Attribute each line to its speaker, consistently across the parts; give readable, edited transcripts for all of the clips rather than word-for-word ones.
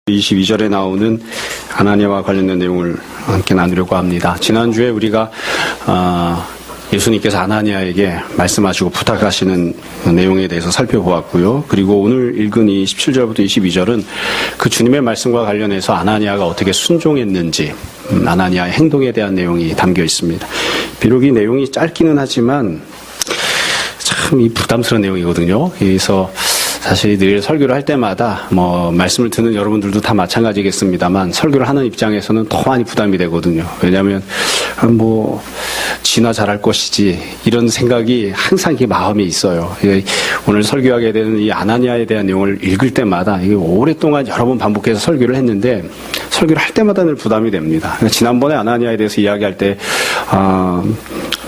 Speaker 1: 22절에 나오는 아나니아와 관련된 내용을 함께 나누려고 합니다. 지난주에 우리가 예수님께서 아나니아에게 말씀하시고 부탁하시는 내용에 대해서 살펴보았고요. 그리고 오늘 읽은 이 17절부터 22절은 그 주님의 말씀과 관련해서 아나니아가 어떻게 순종했는지, 아나니아의 행동에 대한 내용이 담겨 있습니다. 비록 이 내용이 짧기는 하지만 참 이 부담스러운 내용이거든요. 그래서 사실 늘 설교를 할 때마다 말씀을 듣는 여러분들도 다 마찬가지겠습니다만 설교를 하는 입장에서는 더 많이 부담이 되거든요. 왜냐하면 지나 잘할 것이지 이런 생각이 항상 이게 마음에 있어요. 오늘 설교하게 되는 이 아나니아에 대한 내용을 읽을 때마다 이게 오랫동안 여러 번 반복해서 설교를 했는데 설교를 할 때마다 늘 부담이 됩니다. 지난번에 아나니아에 대해서 이야기할 때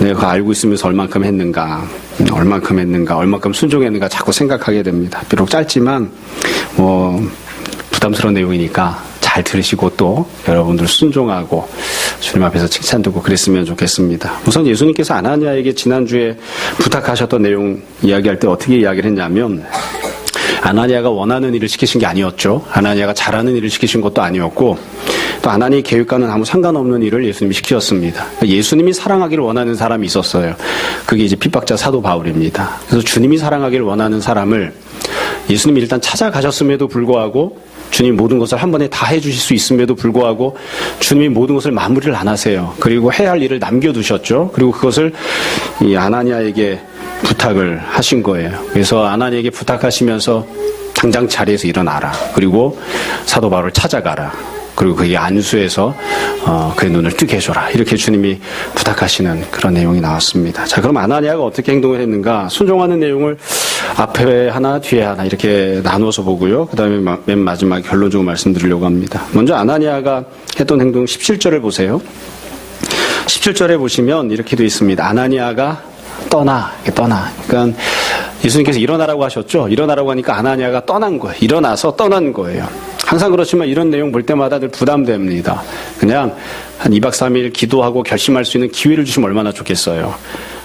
Speaker 1: 내가 알고 있으면서 얼만큼 했는가, 얼만큼 순종했는가 자꾸 생각하게 됩니다. 비록 짧지만 부담스러운 내용이니까 잘 들으시고 또 여러분들 순종하고 주님 앞에서 칭찬 듣고 그랬으면 좋겠습니다. 우선 예수님께서 아나니아에게 지난주에 부탁하셨던 내용 이야기할 때 어떻게 이야기를 했냐면 아나니아가 원하는 일을 시키신 게 아니었죠. 아나니아가 잘하는 일을 시키신 것도 아니었고 또 아나니아의 계획과는 아무 상관없는 일을 예수님이 시키셨습니다. 예수님이 사랑하기를 원하는 사람이 있었어요. 그게 이제 핍박자 사도 바울입니다. 그래서 주님이 사랑하기를 원하는 사람을 예수님이 일단 찾아가셨음에도 불구하고 주님이 모든 것을 한 번에 다 해주실 수 있음에도 불구하고 주님이 모든 것을 마무리를 안 하세요. 그리고 해야 할 일을 남겨두셨죠. 그리고 그것을 이 아나니아에게 부탁을 하신 거예요. 그래서 아나니아에게 부탁하시면서 당장 자리에서 일어나라. 그리고 사도 바울을 찾아가라. 그리고 그게 안수해서 그의 눈을 뜨게 해줘라. 이렇게 주님이 부탁하시는 그런 내용이 나왔습니다. 자, 그럼 아나니아가 어떻게 행동을 했는가? 순종하는 내용을 앞에 하나 뒤에 하나 이렇게 나누어서 보고요. 그 다음에 맨 마지막에 결론적으로 말씀드리려고 합니다. 먼저 아나니아가 했던 행동 17절을 보세요. 17절에 보시면 이렇게 되어 있습니다. 아나니아가 떠나. 그러니까 예수님께서 일어나라고 하셨죠. 일어나라고 하니까 아나니아가 떠난 거예요. 일어나서 떠난 거예요. 항상 그렇지만 이런 내용 볼 때마다 늘 부담됩니다. 그냥 한 2박 3일 기도하고 결심할 수 있는 기회를 주시면 얼마나 좋겠어요.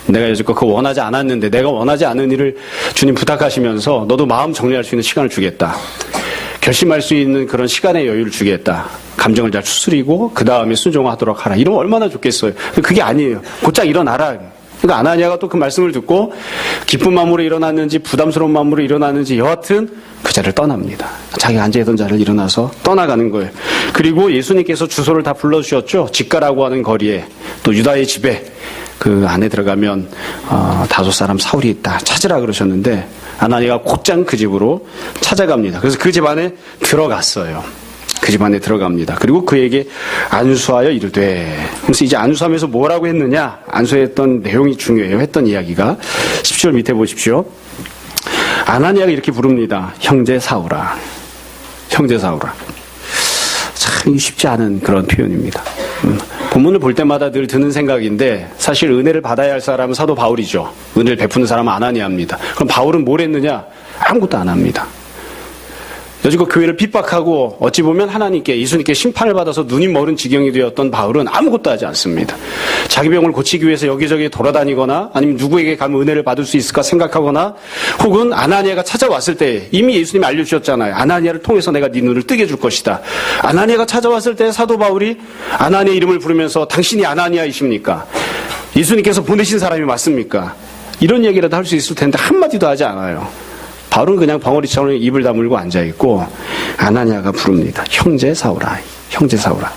Speaker 1: 내가 여지껏 그거 원하지 않았는데 내가 원하지 않은 일을 주님 부탁하시면서 너도 마음 정리할 수 있는 시간을 주겠다. 결심할 수 있는 그런 시간의 여유를 주겠다. 감정을 잘 추스리고 그 다음에 순종하도록 하라. 이러면 얼마나 좋겠어요. 그게 아니에요. 곧장 일어나라. 그러니까 아나니아가 또 그 말씀을 듣고 기쁜 마음으로 일어났는지 부담스러운 마음으로 일어났는지 여하튼 그 자리를 떠납니다. 자기가 앉아있던 자리를 일어나서 떠나가는 거예요. 그리고 예수님께서 주소를 다 불러주셨죠. 직가라고 하는 거리에 또 유다의 집에 그 안에 들어가면 다섯 사람 사울이 있다. 찾으라 그러셨는데 아나니아가 곧장 그 집으로 찾아갑니다. 그래서 그 집 안에 들어갔어요. 그 집 안에 들어갑니다. 그리고 그에게 안수하여 이르되. 그래서 이제 안수하면서 뭐라고 했느냐? 안수했던 내용이 중요해요. 했던 이야기가 10절 밑에 보십시오. 아나니아가 이렇게 부릅니다. 형제 사울아. 형제 사울아. 참 쉽지 않은 그런 표현입니다. 본문을 볼 때마다 늘 드는 생각인데 사실 은혜를 받아야 할 사람은 사도 바울이죠. 은혜를 베푸는 사람은 아나니아입니다. 그럼 바울은 뭘 했느냐? 아무것도 안 합니다. 여지껏 교회를 핍박하고 어찌 보면 하나님께 예수님께 심판을 받아서 눈이 멀은 지경이 되었던 바울은 아무것도 하지 않습니다. 자기 병을 고치기 위해서 여기저기 돌아다니거나 아니면 누구에게 가면 은혜를 받을 수 있을까 생각하거나 혹은 아나니아가 찾아왔을 때 이미 예수님이 알려주셨잖아요. 아나니아를 통해서 내가 네 눈을 뜨게 해줄 것이다. 아나니아가 찾아왔을 때 사도 바울이 아나니아 이름을 부르면서 당신이 아나니아이십니까? 예수님께서 보내신 사람이 맞습니까? 이런 얘기라도 할 수 있을 텐데 한마디도 하지 않아요. 바울은 그냥 벙어리처럼 입을 다물고 앉아있고 아나니아가 부릅니다. 형제 사울아. 형제 사울아.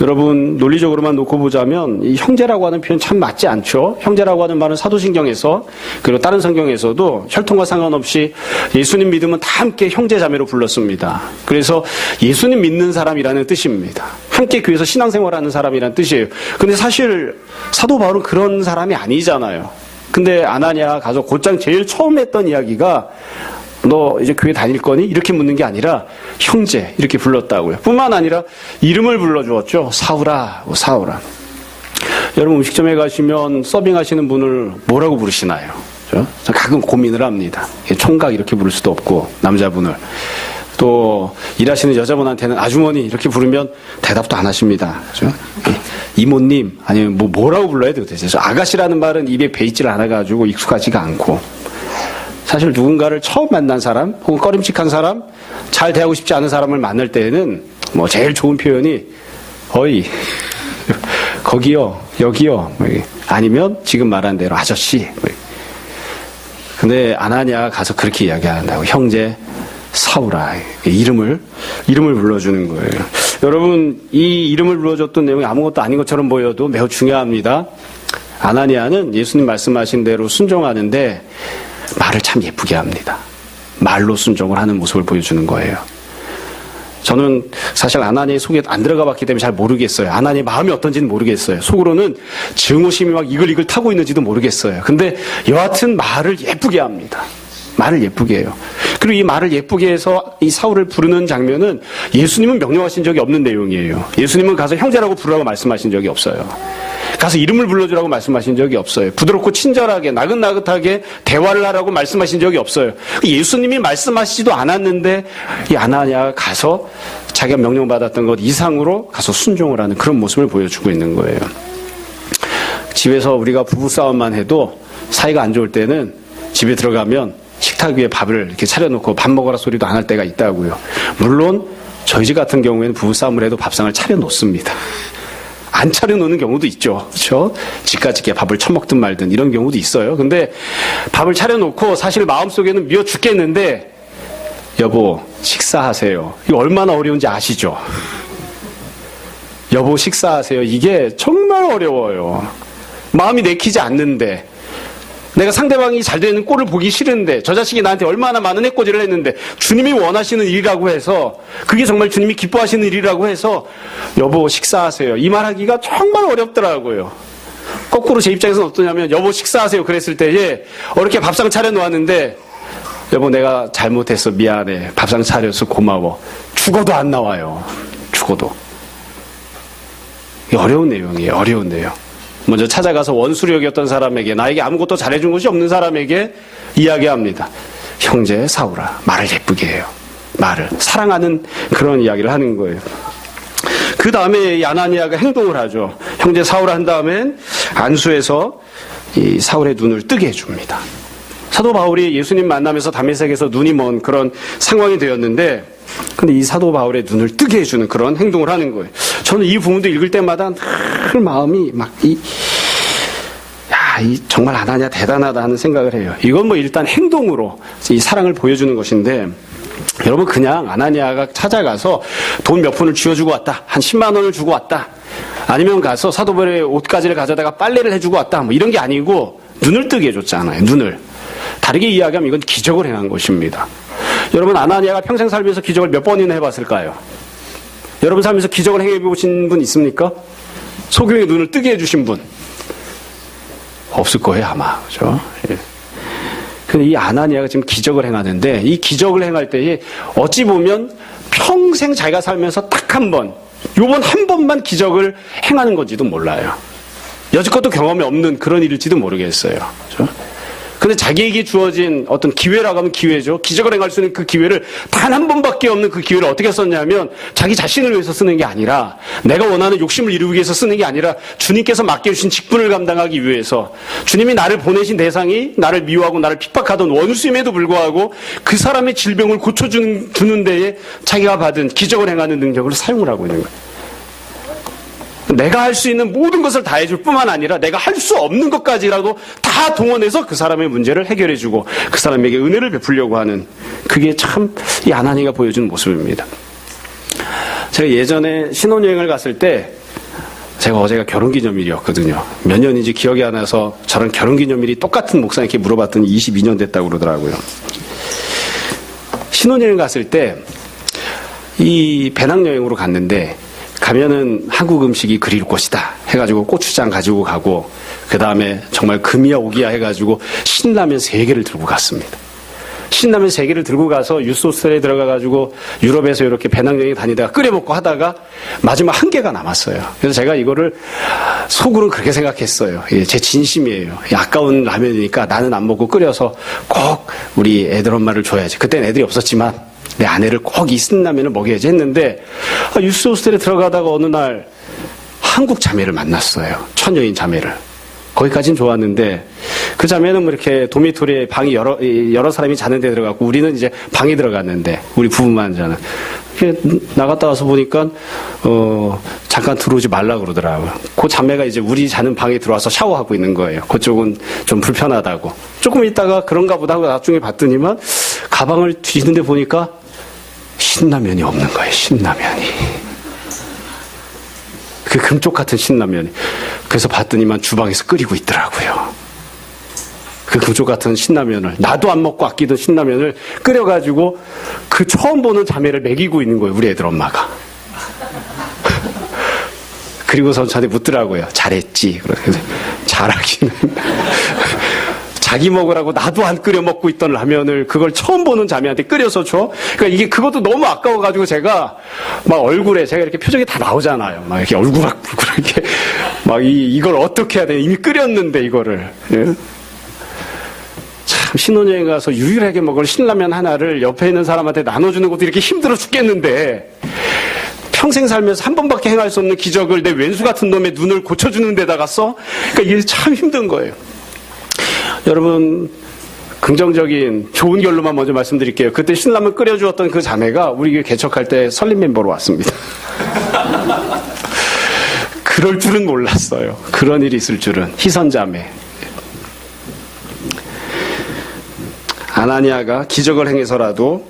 Speaker 1: 여러분 논리적으로만 놓고 보자면 이 형제라고 하는 표현 참 맞지 않죠. 형제라고 하는 말은 사도신경에서 그리고 다른 성경에서도 혈통과 상관없이 예수님 믿으면 다 함께 형제자매로 불렀습니다. 그래서 예수님 믿는 사람이라는 뜻입니다. 함께 교회에서 신앙생활하는 사람이라는 뜻이에요. 근데 사실 사도 바울은 그런 사람이 아니잖아요. 근데 아나니아가 가서 곧장 제일 처음 했던 이야기가 너 이제 교회 다닐 거니? 이렇게 묻는 게 아니라 형제 이렇게 불렀다고요. 뿐만 아니라 이름을 불러주었죠. 사울아, 사울아. 여러분 음식점에 가시면 서빙하시는 분을 뭐라고 부르시나요? 그렇죠? 가끔 고민을 합니다. 총각 이렇게 부를 수도 없고 남자분을. 또 일하시는 여자분한테는 아주머니 이렇게 부르면 대답도 안 하십니다. 그렇죠? 이모님 아니면 뭐라고 불러야 돼요? 아가씨라는 말은 입에 배있지를 않아가지고 익숙하지가 않고 사실 누군가를 처음 만난 사람, 혹은 꺼림칙한 사람, 잘 대하고 싶지 않은 사람을 만날 때에는 뭐 제일 좋은 표현이 어이, 거기요, 여기요, 아니면 지금 말한 대로 아저씨. 근데 아나니아가 가서 그렇게 이야기한다고. 형제 사울아. 이름을 불러주는 거예요. 여러분, 이 이름을 불러줬던 내용이 아무것도 아닌 것처럼 보여도 매우 중요합니다. 아나니아는 예수님 말씀하신 대로 순종하는데 말을 참 예쁘게 합니다. 말로 순종을 하는 모습을 보여주는 거예요. 저는 사실 아나니아의 속에 안 들어가 봤기 때문에 잘 모르겠어요. 아나니아의 마음이 어떤지는 모르겠어요. 속으로는 증오심이 막 이글이글 타고 있는지도 모르겠어요. 근데 여하튼 말을 예쁘게 합니다. 말을 예쁘게 해요. 그리고 이 말을 예쁘게 해서 이 사울을 부르는 장면은 예수님은 명령하신 적이 없는 내용이에요. 예수님은 가서 형제라고 부르라고 말씀하신 적이 없어요. 가서 이름을 불러주라고 말씀하신 적이 없어요. 부드럽고 친절하게 나긋나긋하게 대화를 하라고 말씀하신 적이 없어요. 예수님이 말씀하시지도 않았는데 이 아나니아가 가서 자기가 명령받았던 것 이상으로 가서 순종을 하는 그런 모습을 보여주고 있는 거예요. 집에서 우리가 부부싸움만 해도 사이가 안 좋을 때는 집에 들어가면 식탁 위에 밥을 이렇게 차려놓고 밥 먹어라 소리도 안 할 때가 있다고요. 물론 저희 집 같은 경우에는 부부싸움을 해도 밥상을 차려놓습니다. 안 차려놓는 경우도 있죠. 그렇죠? 집까짓게 밥을 처먹든 말든 이런 경우도 있어요. 근데 밥을 차려놓고 사실 마음속에는 미워 죽겠는데 여보 식사하세요. 이거 얼마나 어려운지 아시죠? 여보 식사하세요. 이게 정말 어려워요. 마음이 내키지 않는데 내가 상대방이 잘 되는 꼴을 보기 싫은데 저 자식이 나한테 얼마나 많은 해코지를 했는데 주님이 원하시는 일이라고 해서 그게 정말 주님이 기뻐하시는 일이라고 해서 여보 식사하세요. 이 말하기가 정말 어렵더라고요. 거꾸로 제 입장에서는 어떠냐면 여보 식사하세요 그랬을 때에 어렵게 밥상 차려놓았는데 여보 내가 잘못했어 미안해 밥상 차려서 고마워. 죽어도 안 나와요. 죽어도. 어려운 내용이에요. 어려운 내용. 먼저 찾아가서 원수로 여겼던 사람에게 나에게 아무것도 잘해준 것이 없는 사람에게 이야기합니다. 형제 사울아 말을 예쁘게 해요. 말을 사랑하는 그런 이야기를 하는 거예요. 그 다음에 아나니아가 행동을 하죠. 형제 사울아 한 다음엔 안수해서 이 사울의 눈을 뜨게 해줍니다. 사도 바울이 예수님 만나면서 다메섹에서 눈이 먼 그런 상황이 되었는데 근데 이 사도 바울의 눈을 뜨게 해주는 그런 행동을 하는 거예요. 저는 이 부분도 읽을 때마다 늘 마음이 막 정말 아나니아 대단하다 하는 생각을 해요. 이건 뭐 일단 행동으로 이 사랑을 보여주는 것인데 여러분 그냥 아나니아가 찾아가서 돈 몇 푼을 쥐어주고 왔다. 한 10만 원을 주고 왔다. 아니면 가서 사도 바울의 옷가지를 가져다가 빨래를 해주고 왔다. 뭐 이런 게 아니고 눈을 뜨게 해줬잖아요. 눈을. 다르게 이야기하면 이건 기적을 행한 것입니다. 여러분 아나니아가 평생 살면서 기적을 몇 번이나 해봤을까요? 여러분 살면서 기적을 행해보신 분 있습니까? 소경의 눈을 뜨게 해주신 분 없을 거예요 아마. 그죠? 예. 근데 이 아나니아가 지금 기적을 행하는데 이 기적을 행할 때에 어찌 보면 평생 자기가 살면서 딱 한 번, 요번 한 번만 기적을 행하는 건지도 몰라요. 여지껏도 경험이 없는 그런 일일지도 모르겠어요. 그죠? 근데 자기에게 주어진 어떤 기회라고 하면 기회죠. 기적을 행할 수 있는 그 기회를 단 한 번밖에 없는 그 기회를 어떻게 썼냐면 자기 자신을 위해서 쓰는 게 아니라 내가 원하는 욕심을 이루기 위해서 쓰는 게 아니라 주님께서 맡겨주신 직분을 감당하기 위해서 주님이 나를 보내신 대상이 나를 미워하고 나를 핍박하던 원수임에도 불구하고 그 사람의 질병을 고쳐주는 데에 자기가 받은 기적을 행하는 능력을 사용을 하고 있는 거예요. 내가 할 수 있는 모든 것을 다 해줄 뿐만 아니라 내가 할 수 없는 것까지라도 다 동원해서 그 사람의 문제를 해결해주고 그 사람에게 은혜를 베풀려고 하는 그게 참 이 아나니아가 보여주는 모습입니다. 제가 예전에 신혼여행을 갔을 때 제가 어제가 결혼기념일이었거든요. 몇 년인지 기억이 안 나서 저랑 결혼기념일이 똑같은 목사님께 물어봤더니 22년 됐다고 그러더라고요. 신혼여행 갔을 때 이 배낭여행으로 갔는데 가면은 한국 음식이 그리울 것이다 해가지고 고추장 가지고 가고 그 다음에 정말 금이야 오기야 해가지고 신라면 3개를 들고 갔습니다. 신라면 3개를 들고 가서 유스호스텔에 들어가가지고 유럽에서 이렇게 배낭여행 다니다가 끓여 먹고 하다가 마지막 1개가 남았어요. 그래서 제가 이거를 속으로는 그렇게 생각했어요. 제 진심이에요. 아까운 라면이니까 나는 안 먹고 끓여서 꼭 우리 애들 엄마를 줘야지. 그때는 애들이 없었지만 내 아내를 꼭 이 신라면을 먹여야지 했는데 유스 호스텔에 들어가다가 어느 날 한국 자매를 만났어요. 처녀인 자매를. 거기까진 좋았는데 그 자매는 뭐 이렇게 도미토리에 방이 여러 사람이 자는 데 들어갔고 우리는 이제 방에 들어갔는데 우리 부부만 자는. 나갔다 와서 보니까 잠깐 들어오지 말라 그러더라고요. 그 자매가 이제 우리 자는 방에 들어와서 샤워하고 있는 거예요. 그쪽은 좀 불편하다고. 조금 있다가 그런가 보다 하고 나중에 봤더니만 가방을 뒤지는데 보니까 신라면이 없는 거예요. 신라면이. 그 금쪽 같은 신라면이. 그래서 봤더니만 주방에서 끓이고 있더라고요. 그 금쪽 같은 신라면을, 나도 안 먹고 아끼던 신라면을 끓여가지고 그 처음 보는 자매를 먹이고 있는 거예요. 우리 애들 엄마가. 그리고서 저한테 묻더라고요. 잘했지. 그래서 잘하기는. 자기 먹으라고 나도 안 끓여 먹고 있던 라면을 그걸 처음 보는 자매한테 끓여서 줘. 그러니까 그것도 너무 아까워가지고 제가 막 얼굴에 제가 이렇게 표정이 다 나오잖아요. 막 이렇게 이렇게 막 이걸 어떻게 해야 돼? 이미 끓였는데 이거를. 예? 참 신혼여행 가서 유일하게 먹을 신라면 하나를 옆에 있는 사람한테 나눠주는 것도 이렇게 힘들어 죽겠는데 평생 살면서 한 번밖에 행할 수 없는 기적을 내 왼수 같은 놈의 눈을 고쳐주는 데다가 써? 그러니까 이게 참 힘든 거예요. 여러분 긍정적인 좋은 결로만 먼저 말씀드릴게요. 그때 신라면 끓여주었던 그 자매가 우리 교회 개척할 때 설립 멤버로 왔습니다. 그럴 줄은 몰랐어요. 그런 일이 있을 줄은. 희선자매. 아나니아가 기적을 행해서라도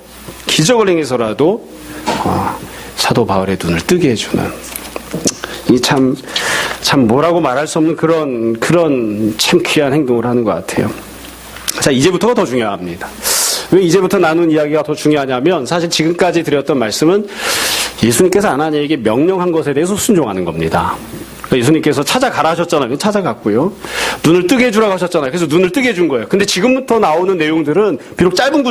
Speaker 1: 사도 바울의 눈을 뜨게 해주는 이 참 뭐라고 말할 수 없는 그런 참 귀한 행동을 하는 것 같아요. 자, 이제부터가 더 중요합니다. 왜 이제부터 나눈 이야기가 더 중요하냐면 사실 지금까지 드렸던 말씀은 예수님께서 아나니아에게 명령한 것에 대해서 순종하는 겁니다. 예수님께서 찾아가라 하셨잖아요. 찾아갔고요. 눈을 뜨게 해주라고 하셨잖아요. 그래서 눈을 뜨게 해준 거예요. 근데 지금부터 나오는 내용들은 비록 짧은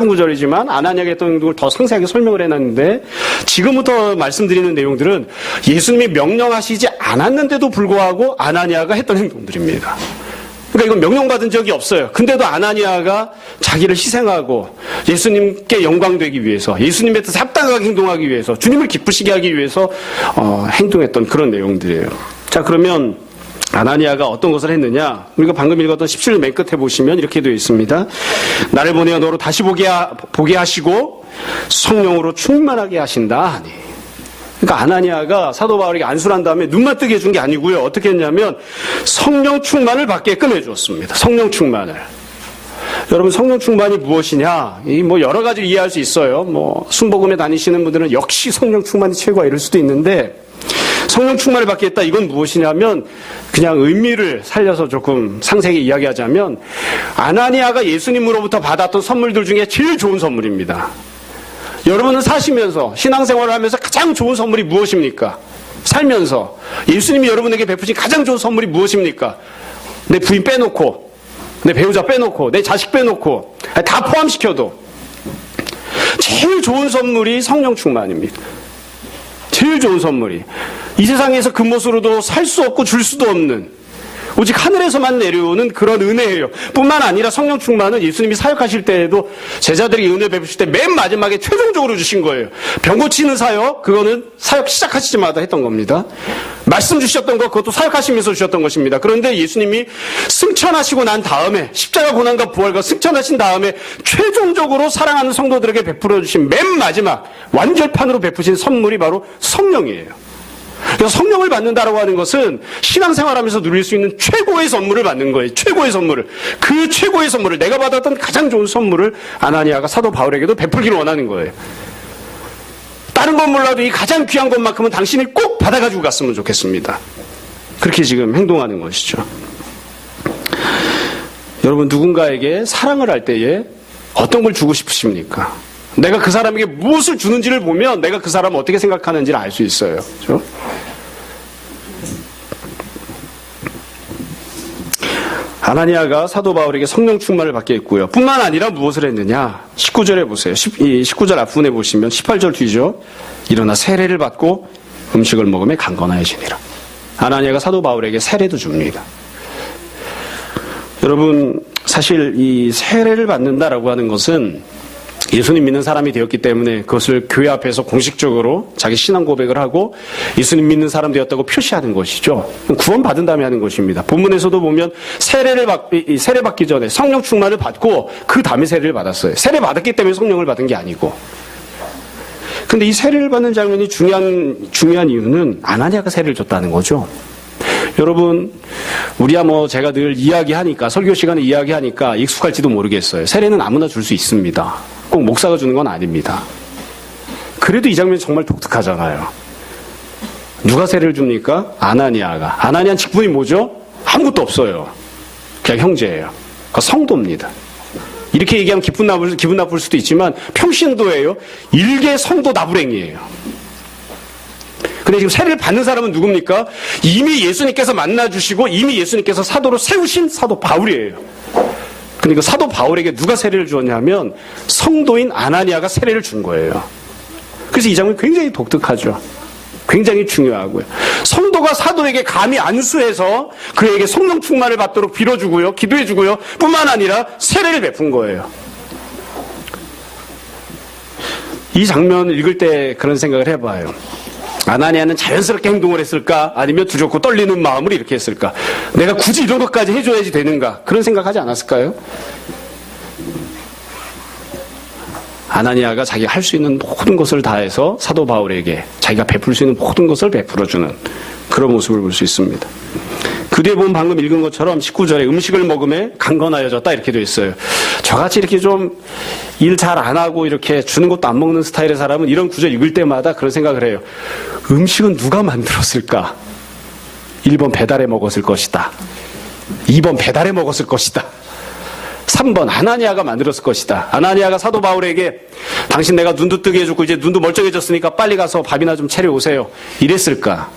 Speaker 1: 구절이지만 아나니아가 했던 행동을 더 상세하게 설명을 해놨는데 지금부터 말씀드리는 내용들은 예수님이 명령하시지 않았는데도 불구하고 아나니아가 했던 행동들입니다. 그러니까 이건 명령받은 적이 없어요. 근데도 아나니아가 자기를 희생하고 예수님께 영광되기 위해서 예수님의 뜻에 합당하게 행동하기 위해서 주님을 기쁘시게 하기 위해서 행동했던 그런 내용들이에요. 자, 그러면 아나니아가 어떤 것을 했느냐? 우리가 방금 읽었던 17절 맨 끝에 보시면 이렇게 되어 있습니다. 나를 보내어 너로 다시 보게 하시고 성령으로 충만하게 하신다 하니. 그러니까 아나니아가 사도 바울에게 안수를 한 다음에 눈만 뜨게 해준 게 아니고요. 어떻게 했냐면 성령 충만을 받게끔 해주었습니다. 성령 충만을. 여러분 성령 충만이 무엇이냐? 뭐 여러 가지 이해할 수 있어요. 뭐 순복음에 다니시는 분들은 역시 성령 충만이 최고야 이럴 수도 있는데 성령 충만을 받게 했다. 이건 무엇이냐면 그냥 의미를 살려서 조금 상세하게 이야기하자면 아나니아가 예수님으로부터 받았던 선물들 중에 제일 좋은 선물입니다. 여러분은 사시면서 신앙생활을 하면서 가장 좋은 선물이 무엇입니까? 살면서 예수님이 여러분에게 베푸신 가장 좋은 선물이 무엇입니까? 내 부인 빼놓고 내 배우자 빼놓고 내 자식 빼놓고 다 포함시켜도 제일 좋은 선물이 성령 충만입니다. 제일 좋은 선물이 이 세상에서 그 모습으로도 살 수 없고 줄 수도 없는 오직 하늘에서만 내려오는 그런 은혜예요. 뿐만 아니라 성령 충만은 예수님이 사역하실 때에도 제자들이 은혜 베푸실 때 맨 마지막에 최종적으로 주신 거예요. 병 고치는 사역, 그거는 사역 시작하시자마자 했던 겁니다. 말씀 주셨던 것, 그것도 사역하시면서 주셨던 것입니다. 그런데 예수님이 승천하시고 난 다음에 십자가 고난과 부활과 승천하신 다음에 최종적으로 사랑하는 성도들에게 베풀어 주신 맨 마지막 완결판으로 베푸신 선물이 바로 성령이에요. 그래서 성령을 받는다라고 하는 것은 신앙생활하면서 누릴 수 있는 최고의 선물을 받는 거예요. 최고의 선물을. 그 최고의 선물을 내가 받았던 가장 좋은 선물을 아나니아가 사도 바울에게도 베풀기를 원하는 거예요. 다른 건 몰라도 이 가장 귀한 것만큼은 당신이 꼭 받아가지고 갔으면 좋겠습니다. 그렇게 지금 행동하는 것이죠. 여러분 누군가에게 사랑을 할 때에 어떤 걸 주고 싶으십니까? 내가 그 사람에게 무엇을 주는지를 보면 내가 그 사람을 어떻게 생각하는지를 알 수 있어요. 그렇죠? 아나니아가 사도 바울에게 성령 충만을 받게 했고요. 뿐만 아니라 무엇을 했느냐? 19절에 보세요. 19절 앞부분에 보시면 18절 뒤죠. 일어나 세례를 받고 음식을 먹으며 강건하여지니라. 아나니아가 사도 바울에게 세례도 줍니다. 여러분 사실 이 세례를 받는다라고 하는 것은 예수님 믿는 사람이 되었기 때문에 그것을 교회 앞에서 공식적으로 자기 신앙 고백을 하고 예수님 믿는 사람 되었다고 표시하는 것이죠. 구원받은 다음에 하는 것입니다. 본문에서도 보면 세례 받기 전에 성령 충만을 받고 그 다음에 세례를 받았어요. 세례 받았기 때문에 성령을 받은 게 아니고. 근데 이 세례를 받는 장면이 중요한 이유는 아나니아가 세례를 줬다는 거죠. 여러분, 우리야 제가 늘 이야기하니까, 설교 시간에 이야기하니까 익숙할지도 모르겠어요. 세례는 아무나 줄 수 있습니다. 꼭 목사가 주는 건 아닙니다. 그래도 이 장면이 정말 독특하잖아요. 누가 세례를 줍니까? 아나니아가. 아나니아 직분이 뭐죠? 아무것도 없어요. 그냥 형제예요. 그러니까 성도입니다. 이렇게 얘기하면 기분 나쁠 수도 있지만 평신도예요. 일개 성도 나부랭이에요. 근데 지금 세례를 받는 사람은 누굽니까? 이미 예수님께서 만나주시고 이미 예수님께서 사도로 세우신 사도 바울이에요. 근데 그 사도 바울에게 누가 세례를 주었냐면 성도인 아나니아가 세례를 준 거예요. 그래서 이 장면이 굉장히 독특하죠. 굉장히 중요하고요. 성도가 사도에게 감히 안수해서 그에게 성령 충만을 받도록 빌어주고요. 기도해주고요. 뿐만 아니라 세례를 베푼 거예요. 이 장면을 읽을 때 그런 생각을 해봐요. 아나니아는 자연스럽게 행동을 했을까? 아니면 두렵고 떨리는 마음으로 이렇게 했을까? 내가 굳이 이런 것까지 해줘야지 되는가? 그런 생각하지 않았을까요? 아나니아가 자기가 할 수 있는 모든 것을 다해서 사도 바울에게 자기가 베풀 수 있는 모든 것을 베풀어주는 그런 모습을 볼 수 있습니다. 그 뒤에 보면 방금 읽은 것처럼 19절에 음식을 먹음에 강건하여졌다 이렇게 되어 있어요. 저같이 이렇게 좀 일 잘 안 하고 이렇게 주는 것도 안 먹는 스타일의 사람은 이런 구절 읽을 때마다 그런 생각을 해요. 음식은 누가 만들었을까? 1번 배달해 먹었을 것이다. 2번 배달해 먹었을 것이다. 3번 아나니아가 만들었을 것이다. 아나니아가 사도 바울에게 당신 내가 눈도 뜨게 해줬고 이제 눈도 멀쩡해졌으니까 빨리 가서 밥이나 좀 차려오세요. 이랬을까?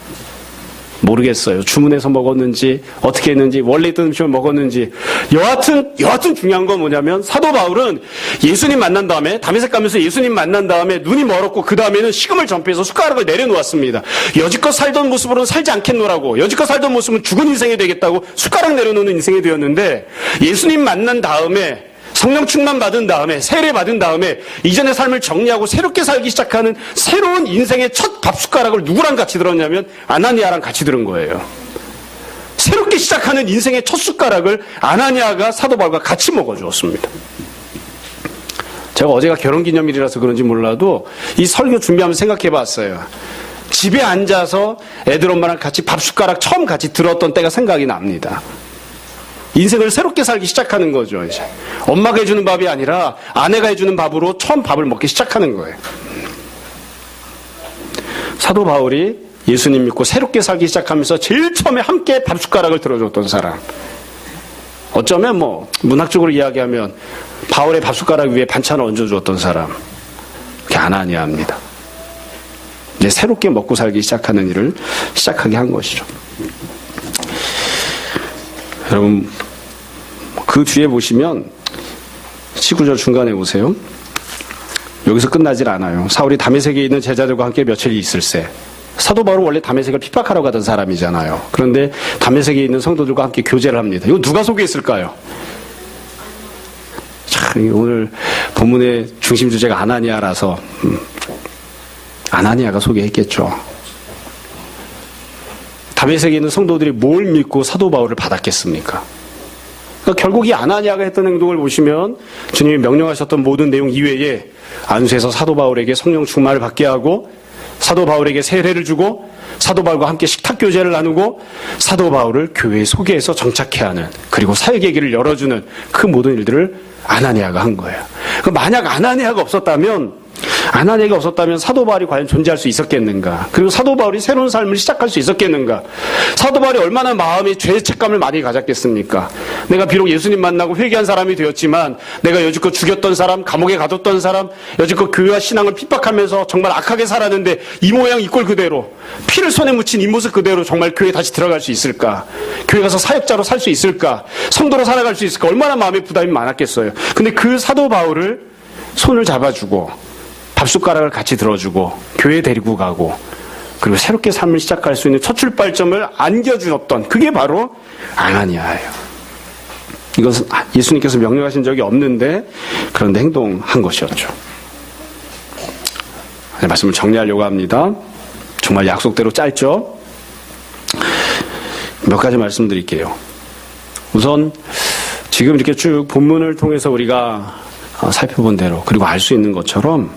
Speaker 1: 모르겠어요. 주문해서 먹었는지 어떻게 했는지 원래 있던 음식을 먹었는지 여하튼 중요한 건 뭐냐면 사도 바울은 예수님 만난 다음에 다메섹 가면서 예수님 만난 다음에 눈이 멀었고 그 다음에는 식음을 전폐해서 숟가락을 내려놓았습니다. 여지껏 살던 모습으로는 살지 않겠노라고 여지껏 살던 모습은 죽은 인생이 되겠다고 숟가락 내려놓는 인생이 되었는데 예수님 만난 다음에 성령 충만 받은 다음에 세례 받은 다음에 이전의 삶을 정리하고 새롭게 살기 시작하는 새로운 인생의 첫 밥숟가락을 누구랑 같이 들었냐면 아나니아랑 같이 들은 거예요. 새롭게 시작하는 인생의 첫 숟가락을 아나니아가 사도 바울과 같이 먹어주었습니다. 제가 어제가 결혼기념일이라서 그런지 몰라도 이 설교 준비하면서 생각해봤어요. 집에 앉아서 애들 엄마랑 같이 밥숟가락 처음 같이 들었던 때가 생각이 납니다. 인생을 새롭게 살기 시작하는 거죠. 이제 엄마가 해주는 밥이 아니라 아내가 해주는 밥으로 처음 밥을 먹기 시작하는 거예요. 사도 바울이 예수님 믿고 새롭게 살기 시작하면서 제일 처음에 함께 밥숟가락을 들어줬던 사람. 어쩌면 문학적으로 이야기하면 바울의 밥숟가락 위에 반찬을 얹어주었던 사람. 그게 아나니아입니다. 이제 새롭게 먹고 살기 시작하는 일을 시작하게 한 것이죠. 여러분, 그 뒤에 보시면 19절 중간에 보세요. 여기서 끝나질 않아요. 사울이 다메섹에 있는 제자들과 함께 며칠 있을새. 사도 바울은 원래 다메섹을 핍박하러 가던 사람이잖아요. 그런데 다메섹에 있는 성도들과 함께 교제를 합니다. 이거 누가 소개했을까요? 참, 오늘 본문의 중심 주제가 아나니아라서 아나니아가 소개했겠죠. 다메섹에 있는 성도들이 뭘 믿고 사도 바울을 받았겠습니까? 그러니까 결국 이 아나니아가 했던 행동을 보시면 주님이 명령하셨던 모든 내용 이외에 안수해서 사도 바울에게 성령 충만을 받게 하고 사도 바울에게 세례를 주고 사도 바울과 함께 식탁 교제를 나누고 사도 바울을 교회에 소개해서 정착케 하는 그리고 사역의 길을 열어주는 그 모든 일들을 아나니아가 한 거예요. 만약 아나니아가 없었다면 사도 바울이 과연 존재할 수 있었겠는가? 그리고 사도 바울이 새로운 삶을 시작할 수 있었겠는가? 사도 바울이 얼마나 마음에 죄책감을 많이 가졌겠습니까? 내가 비록 예수님 만나고 회개한 사람이 되었지만 내가 여지껏 죽였던 사람, 감옥에 가뒀던 사람, 여지껏 교회와 신앙을 핍박하면서 정말 악하게 살았는데 이 모양 이 꼴 그대로 피를 손에 묻힌 이 모습 그대로 정말 교회에 다시 들어갈 수 있을까? 교회 가서 사역자로 살 수 있을까? 성도로 살아갈 수 있을까? 얼마나 마음에 부담이 많았겠어요. 근데 그 사도 바울을 손을 잡아주고 밥숟가락을 같이 들어주고 교회에 데리고 가고 그리고 새롭게 삶을 시작할 수 있는 첫 출발점을 안겨주었던 그게 바로 아나니아예요. 이것은 예수님께서 명령하신 적이 없는데 그런데 행동한 것이었죠. 말씀을 정리하려고 합니다. 정말 약속대로 짧죠? 몇 가지 말씀드릴게요. 우선 지금 이렇게 쭉 본문을 통해서 우리가 살펴본 대로 그리고 알 수 있는 것처럼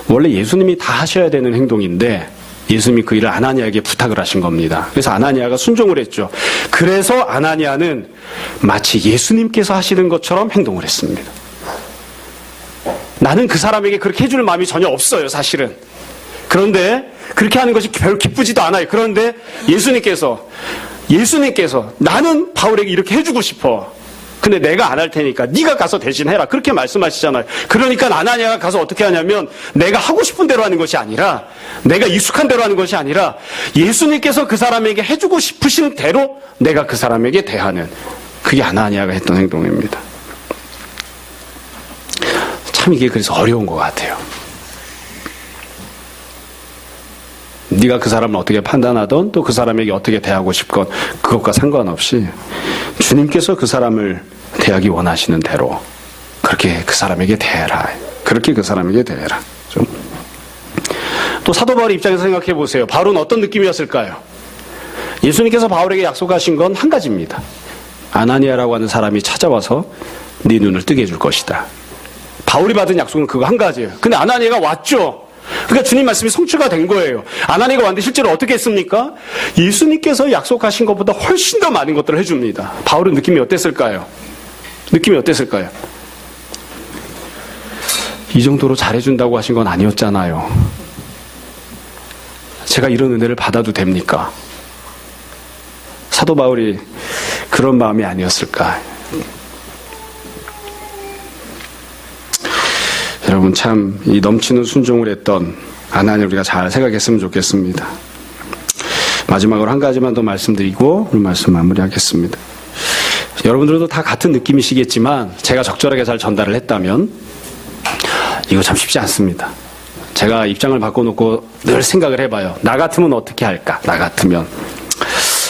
Speaker 1: 원래 예수님이 다 하셔야 되는 행동인데 예수님이 그 일을 아나니아에게 부탁을 하신 겁니다. 그래서 아나니아가 순종을 했죠. 그래서 아나니아는 마치 예수님께서 하시는 것처럼 행동을 했습니다. 나는 그 사람에게 그렇게 해줄 마음이 전혀 없어요, 사실은. 그런데 그렇게 하는 것이 별로 기쁘지도 않아요. 그런데 예수님께서 나는 바울에게 이렇게 해주고 싶어. 근데 내가 안 할 테니까 네가 가서 대신 해라. 그렇게 말씀하시잖아요. 그러니까 아나니아가 가서 어떻게 하냐면 내가 하고 싶은 대로 하는 것이 아니라 내가 익숙한 대로 하는 것이 아니라 예수님께서 그 사람에게 해주고 싶으신 대로 내가 그 사람에게 대하는 그게 아나니아가 했던 행동입니다. 참 이게 그래서 어려운 것 같아요. 네가 그 사람을 어떻게 판단하던 또 그 사람에게 어떻게 대하고 싶건 그것과 상관없이 주님께서 그 사람을 대하기 원하시는 대로 그렇게 그 사람에게 대해라. 그렇게 그 사람에게 대해라. 좀. 또 사도 바울의 입장에서 생각해 보세요. 바울은 어떤 느낌이었을까요? 예수님께서 바울에게 약속하신 건 한 가지입니다. 아나니아라고 하는 사람이 찾아와서 네 눈을 뜨게 해줄 것이다. 바울이 받은 약속은 그거 한 가지예요. 근데 아나니아가 왔죠. 그러니까 주님 말씀이 성취가 된 거예요. 아나니아가 왔는데 실제로 어떻게 했습니까? 예수님께서 약속하신 것보다 훨씬 더 많은 것들을 해줍니다. 바울은 느낌이 어땠을까요? 이 정도로 잘해준다고 하신 건 아니었잖아요. 제가 이런 은혜를 받아도 됩니까? 사도 바울이 그런 마음이 아니었을까? 여러분 참 이 넘치는 순종을 했던 아나니아를 우리가 잘 생각했으면 좋겠습니다. 마지막으로 한 가지만 더 말씀드리고 오늘 말씀 마무리하겠습니다. 여러분들도 다 같은 느낌이시겠지만 제가 적절하게 잘 전달을 했다면 이거 참 쉽지 않습니다. 제가 입장을 바꿔놓고 늘 생각을 해봐요. 나 같으면 어떻게 할까? 나 같으면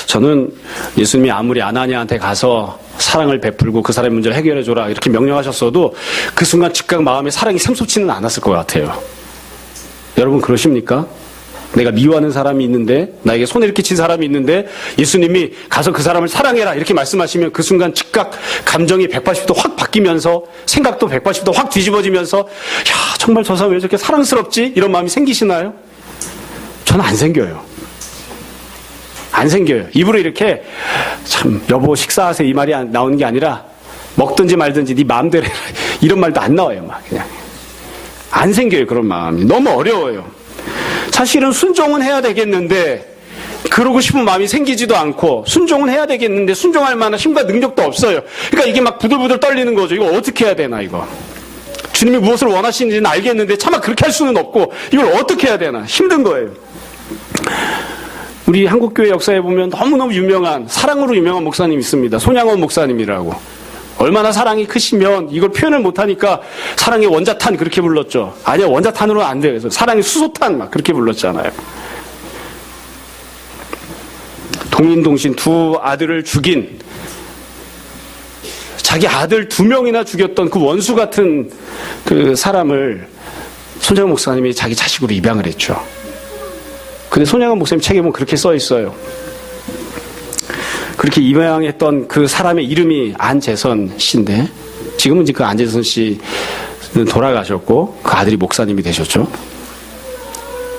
Speaker 1: 저는 예수님이 아무리 아나니아한테 가서 사랑을 베풀고 그 사람의 문제를 해결해줘라 이렇게 명령하셨어도 그 순간 즉각 마음에 사랑이 샘솟지는 않았을 것 같아요. 여러분 그러십니까? 내가 미워하는 사람이 있는데 나에게 손해를 끼친 사람이 있는데 예수님이 가서 그 사람을 사랑해라 이렇게 말씀하시면 그 순간 즉각 감정이 180도 확 바뀌면서 생각도 180도 확 뒤집어지면서 야 정말 저 사람 왜 저렇게 사랑스럽지? 이런 마음이 생기시나요? 저는 안 생겨요. 안 생겨요. 입으로 이렇게 참 여보 식사하세요 이 말이 나오는 게 아니라 먹든지 말든지 네 마음대로 해라 이런 말도 안 나와요. 막 그냥 안 생겨요. 그런 마음이 너무 어려워요. 사실은 순종은 해야 되겠는데 그러고 싶은 마음이 생기지도 않고 순종은 해야 되겠는데 순종할 만한 힘과 능력도 없어요. 그러니까 이게 막 부들부들 떨리는 거죠. 이거 어떻게 해야 되나 이거. 주님이 무엇을 원하시는지는 알겠는데 차마 그렇게 할 수는 없고 이걸 어떻게 해야 되나 힘든 거예요. 우리 한국교회 역사에 보면 너무너무 유명한 사랑으로 유명한 목사님이 있습니다. 손양원 목사님이라고. 얼마나 사랑이 크시면 이걸 표현을 못하니까 사랑의 원자탄 그렇게 불렀죠. 아니야 원자탄으로는 안 돼요. 그래서 사랑의 수소탄 막 그렇게 불렀잖아요. 동인동신 두 아들을 죽인 자기 아들 2명이나 죽였던 그 원수 같은 그 사람을 손양원 목사님이 자기 자식으로 입양을 했죠. 근데 손양원 목사님 책에 보면 그렇게 써 있어요. 그렇게 입양했던 그 사람의 이름이 안재선 씨인데 지금은 이제 그 안재선 씨는 돌아가셨고 그 아들이 목사님이 되셨죠.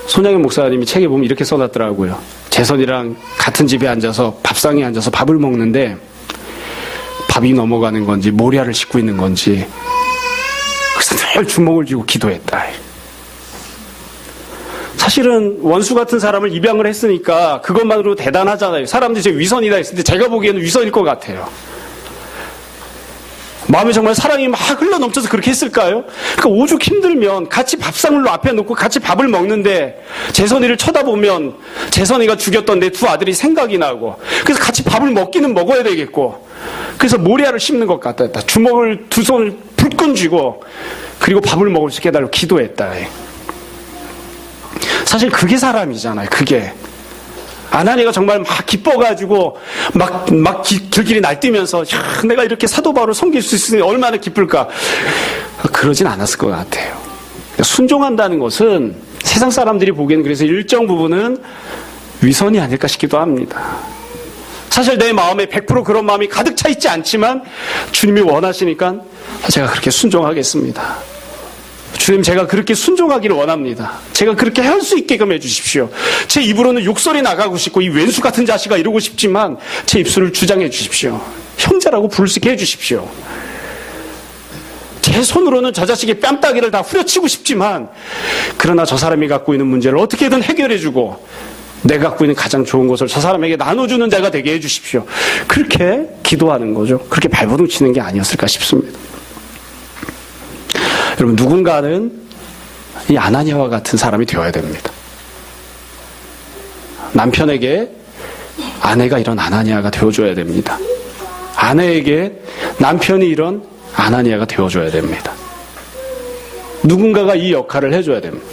Speaker 1: 손양원 목사님이 책에 보면 이렇게 써놨더라고요. 재선이랑 같은 집에 앉아서 밥상에 앉아서 밥을 먹는데 밥이 넘어가는 건지 모리아를 씻고 있는 건지 그래서 늘 주먹을 쥐고 기도했다. 사실은 원수 같은 사람을 입양을 했으니까 그것만으로 대단하잖아요. 사람들이 제 위선이다 했을 때 제가 보기에는 위선일 것 같아요. 마음에 정말 사랑이 막 흘러넘쳐서 그렇게 했을까요? 그러니까 오죽 힘들면 같이 밥상을 앞에 놓고 같이 밥을 먹는데 재선이를 쳐다보면 재선이가 죽였던 내 2 아들이 생각이 나고 그래서 같이 밥을 먹기는 먹어야 되겠고 그래서 모리아를 씹는 것 같았다. 주먹을 2 손을 불끈 쥐고 그리고 밥을 먹을 수 있게 해달라고 기도했다. 사실 그게 사람이잖아요. 그게 아나니아가 정말 막 기뻐가지고 막 길길이 날뛰면서 야, 내가 이렇게 사도 바울을 섬길 수 있으니 얼마나 기쁠까. 그러진 않았을 것 같아요. 순종한다는 것은 세상 사람들이 보기에는 그래서 일정 부분은 위선이 아닐까 싶기도 합니다. 사실 내 마음에 100% 그런 마음이 가득 차 있지 않지만 주님이 원하시니까 제가 그렇게 순종하겠습니다. 주님, 제가 그렇게 순종하기를 원합니다. 제가 그렇게 할 수 있게끔 해주십시오. 제 입으로는 욕설이 나가고 싶고 이 왼수 같은 자식아 이러고 싶지만 제 입술을 주장해 주십시오. 형제라고 부를 수 있게 해주십시오. 제 손으로는 저 자식의 뺨따기를 다 후려치고 싶지만 그러나 저 사람이 갖고 있는 문제를 어떻게든 해결해주고 내가 갖고 있는 가장 좋은 것을 저 사람에게 나눠주는 자가 되게 해주십시오. 그렇게 기도하는 거죠. 그렇게 발버둥 치는 게 아니었을까 싶습니다. 여러분, 누군가는 이 아나니아와 같은 사람이 되어야 됩니다. 남편에게 아내가 이런 아나니아가 되어줘야 됩니다. 아내에게 남편이 이런 아나니아가 되어줘야 됩니다. 누군가가 이 역할을 해줘야 됩니다.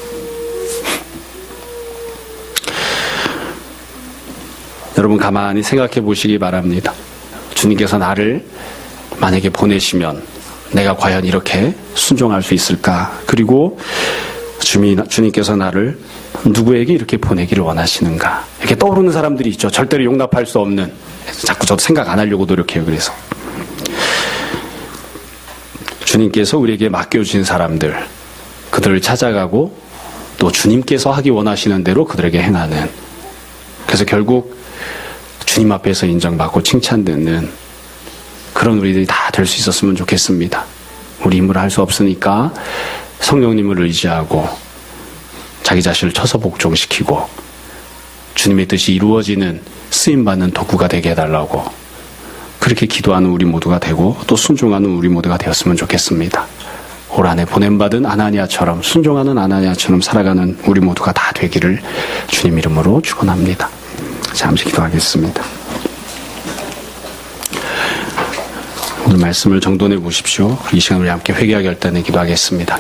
Speaker 1: 여러분, 가만히 생각해 보시기 바랍니다. 주님께서 나를 만약에 보내시면 내가 과연 이렇게 순종할 수 있을까? 그리고 주님께서 나를 누구에게 이렇게 보내기를 원하시는가? 이렇게 떠오르는 사람들이 있죠. 절대로 용납할 수 없는. 자꾸 저도 생각 안 하려고 노력해요. 그래서 주님께서 우리에게 맡겨주신 사람들, 그들을 찾아가고 또 주님께서 하기 원하시는 대로 그들에게 행하는, 그래서 결국 주님 앞에서 인정받고 칭찬받는 그런 우리들이 다 될 수 있었으면 좋겠습니다. 우리 힘으로 할 수 없으니까 성령님을 의지하고 자기 자신을 쳐서 복종시키고 주님의 뜻이 이루어지는 쓰임받는 도구가 되게 해달라고 그렇게 기도하는 우리 모두가 되고 또 순종하는 우리 모두가 되었으면 좋겠습니다. 올 한해 보냄받은 아나니아처럼 순종하는 아나니아처럼 살아가는 우리 모두가 다 되기를 주님 이름으로 축원합니다. 잠시 기도하겠습니다. 오늘 말씀을 정돈해 보십시오. 이 시간 우리 함께 회개하기 결단에 기도하겠습니다.